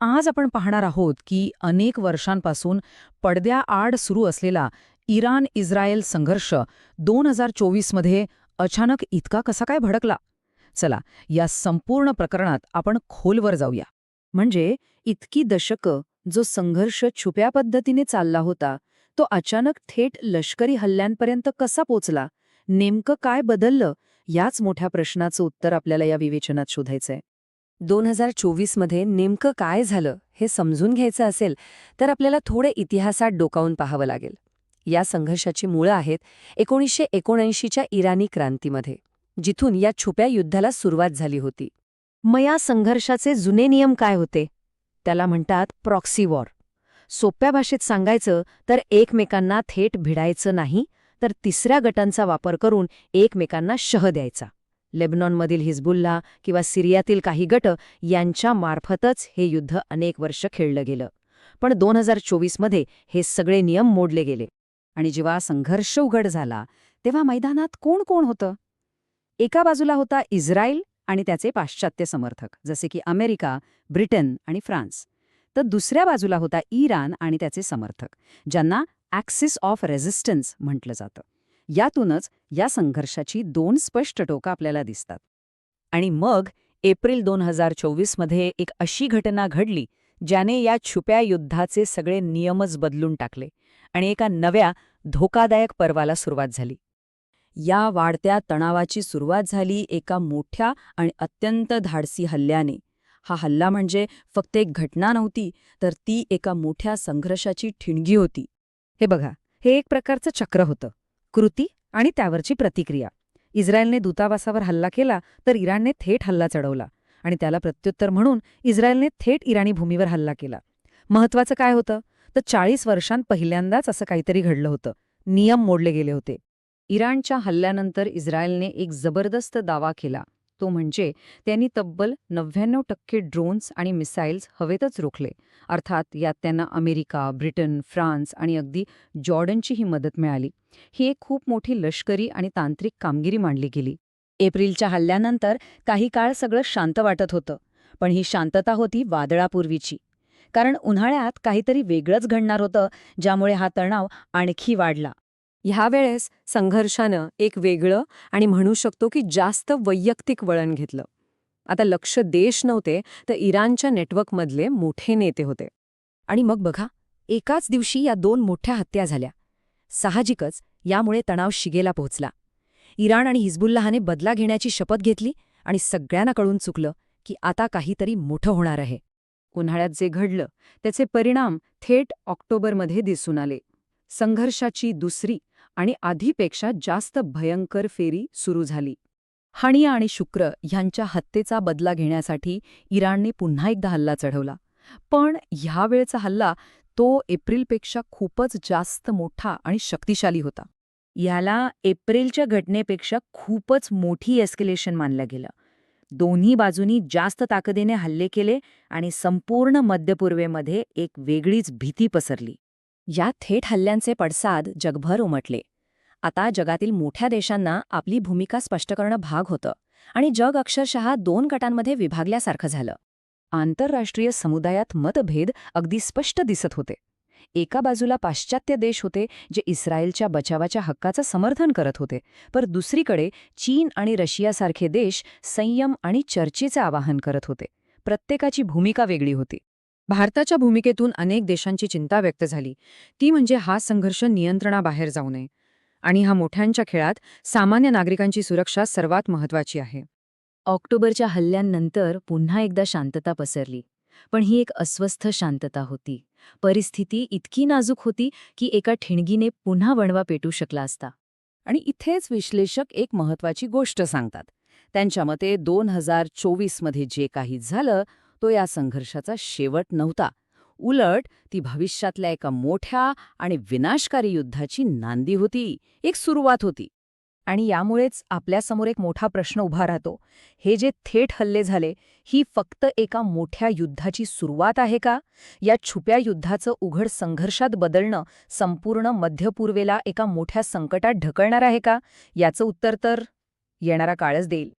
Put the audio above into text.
आज आपण पाहणार आहोत की अनेक वर्षांपासून पडद्याआड सुरू असलेला इराण-इस्रायल संघर्ष 2024 मध्ये अचानक इतका कसा काय भडकला. चला, या संपूर्ण प्रकरणात आपण खोलवर जाऊया. म्हणजे इतकी दशकं जो संघर्ष छुप्या पद्धतीने चालला होता तो अचानक थेट लष्करी हल्ल्यांपर्यंत कसा पोचला, नेमकं काय बदललं, याच मोठ्या प्रश्नाचं उत्तर आपल्याला या विवेचनात शोधायचंय. 2024 मध्ये नेमकं काय झालं हे समजून घ्यायचं असेल तर आपल्याला थोडे इतिहासात डोकावून पाहावं लागेल. या संघर्षाची मुळं आहेत 1979च्या इराणी क्रांतीमध्ये, जिथून या छुप्या युद्धाला सुरुवात झाली होती. मग या संघर्षाचे जुने नियम काय होते? त्याला म्हणतात प्रॉक्सी वॉर. सोप्या भाषेत सांगायचं तर एकमेकांना थेट भिडायचं नाही, तर तिसऱ्या गटांचा वापर करून एकमेकांना शह द्यायचा. लेबनॉनमधील हिजबुल्ला किंवा सिरियातील काही गट यांच्या मार्फतच हे युद्ध अनेक वर्ष खेळलं गेलं. पण 2024 मध्ये हे सगळे नियम मोडले गेले. आणि जेव्हा संघर्ष उघड झाला तेव्हा मैदानात कोण कोण होतं? एका बाजूला होता इस्रायल आणि त्याचे पाश्चात्य समर्थक जसे की अमेरिका, ब्रिटन आणि फ्रान्स. तर दुसऱ्या बाजूला होता इराण आणि त्याचे समर्थक, ज्यांना ॲक्सिस ऑफ रेझिस्टन्स म्हटलं जातं. यातूनच या संघर्षाची दोन स्पष्ट टोकं आपल्याला दिसतात. आणि मग एप्रिल 2024 मध्ये एक अशी घटना घडली ज्याने या छुप्या युद्धाचे सगळे नियमच बदलून टाकले आणि एका नव्या धोकादायक पर्वाला सुरुवात झाली. या वाढत्या तणावाची सुरुवात झाली एका मोठ्या आणि अत्यंत धाडसी हल्ल्याने. हा हल्ला म्हणजे फक्त एक घटना नव्हती, तर ती एका मोठ्या संघर्षाची ठिणगी होती. हे बघा, हे एक प्रकारचं चक्र होतं. कृती आणि त्यावरची प्रतिक्रिया. इस्रायलने दूतावासावर हल्ला केला तर इराणने थेट हल्ला चढवला, आणि त्याला प्रत्युत्तर म्हणून इस्रायलने थेट इराणी भूमीवर हल्ला केला. महत्वाचं काय होतं तर 40 वर्षांत पहिल्यांदाच असं काहीतरी घडलं होतं. नियम मोडले गेले होते. इराणच्या हल्ल्यानंतर इस्रायलने एक जबरदस्त दावा केला. तो म्हणजे त्यांनी तब्बल 99% ड्रोन्स आणि मिसाईल्स हवेतच रोखले. अर्थात यात त्यांना अमेरिका, ब्रिटन, फ्रान्स आणि अगदी जॉर्डनचीही मदत मिळाली. ही एक खूप मोठी लष्करी आणि तांत्रिक कामगिरी मानली गेली. एप्रिलच्या हल्ल्यानंतर काही काळ सगळं शांत वाटत होतं. पण ही शांतता होती वादळापूर्वीची. कारण उन्हाळ्यात काहीतरी वेगळंच घडणार होतं, ज्यामुळे हा तणाव आणखी वाढला. ह्यावेळेस संघर्षानं एक वेगळं आणि म्हणू शकतो की जास्त वैयक्तिक वळण घेतलं. आता लक्ष देश नव्हते, तर इराणच्या नेटवर्कमधले मोठे नेते होते. आणि मग बघा, एकाच दिवशी या दोन मोठ्या हत्या झाल्या. साहजिकच यामुळे तणाव शिगेला पोहोचला. इराण आणि हिजबुल्लाहने बदला घेण्याची शपथ घेतली आणि सगळ्यांना कळून चुकलं की आता काहीतरी मोठं होणार आहे. उन्हाळ्यात जे घडलं त्याचे परिणाम थेट ऑक्टोबरमध्ये दिसून आले. संघर्षाची दुसरी आणि आधीपेक्षा जास्त भयंकर फेरी सुरू झाली. हणिया आणि शुक्र ह्यांच्या हत्येचा बदला घेण्यासाठी इराणने पुन्हा एकदा हल्ला चढवला. पण ह्यावेळचा हल्ला तो एप्रिलपेक्षा खूपच जास्त मोठा आणि शक्तिशाली होता. याला एप्रिलच्या घटनेपेक्षा खूपच मोठी एस्केलेशन मानलं गेलं. दोन्ही बाजूंनी जास्त ताकदीने हल्ले केले आणि संपूर्ण मध्यपूर्वेमध्ये एक वेगळीच भीती पसरली. या थेट हल्ल्यांचे पडसाद जगभर उमटले. आता जगातील मोठ्या देशांना आपली भूमिका स्पष्ट करणं भाग होतं आणि जग अक्षरशः दोन गटांमध्ये विभागल्यासारखं झालं. आंतरराष्ट्रीय समुदायात मतभेद अगदी स्पष्ट दिसत होते. एका बाजूला पाश्चात्य देश होते जे इस्रायलच्या बचावाच्या हक्काचं समर्थन करत होते, तर दुसरीकडे चीन आणि रशियासारखे देश संयम आणि चर्चेचं आवाहन करत होते. प्रत्येकाची भूमिका वेगळी होती. भारताच्या भूमिकेतून अनेक देशांची चिंता व्यक्त झाली. ती म्हणजे हा संघर्ष नियंत्रणाबाहेर जाऊ नये. आणि हा मोठ्यांच्या खेळात सामान्य नागरिकांची सुरक्षा सर्वात महत्त्वाची आहे. ऑक्टोबरच्या हल्ल्यांनंतर पुन्हा एकदा शांतता पसरली. पण ही एक अस्वस्थ शांतता होती. परिस्थिती इतकी नाजूक होती की एका ठिणगीने पुन्हा वणवा पेटू शकला असता. आणि इथेच विश्लेषक एक महत्त्वाची गोष्ट सांगतात. त्यांच्या मते 2024 मध्ये जे काही झालं तो या संघर्षाचा शेवट नव्हता. उलट ती भविष्यातल्या एका मोठ्या आणि विनाशकारी युद्धाची नांदी होती, एक सुरुवात होती. आणि यामुळेच आपल्यासमोर एक मोठा प्रश्न उभा राहतो. हे जे थेट हल्ले झाले, ही फक्त एका मोठ्या युद्धाची सुरुवात आहे का? या छुप्या युद्धाचं उघड संघर्षात बदलणं संपूर्ण मध्यपूर्वेला एका मोठ्या संकटात ढकलणार आहे का? याचं उत्तर तर येणारा काळच देईल.